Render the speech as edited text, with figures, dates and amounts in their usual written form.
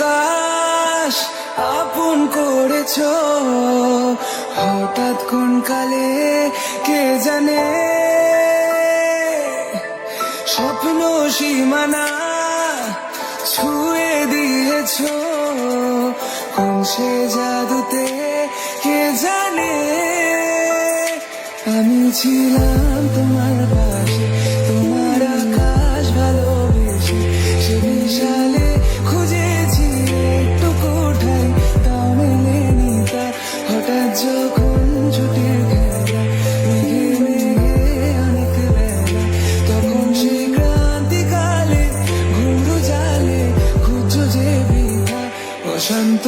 আকাশ আপন করেছো হঠাৎ কোন কালে কে জানে, স্বপ্ন সীমানা ছুঁয়ে দিয়েছো কোন সে জাদুতে কে জানে। আমি ছিলাম তোমার পাশে, তোমার আকাশ ভালোবেসে, সে বিশালে খুঁজেছি একটু কোঠায়, তাও মেলেনি তার। হঠাৎ যখন ছুটির খেলা মেঘে মেঘে অনেক বেলা, তখন সে ক্রান্তিকালে ঘুমরু জালে খুঁজছো যে বৃথা অশান্ত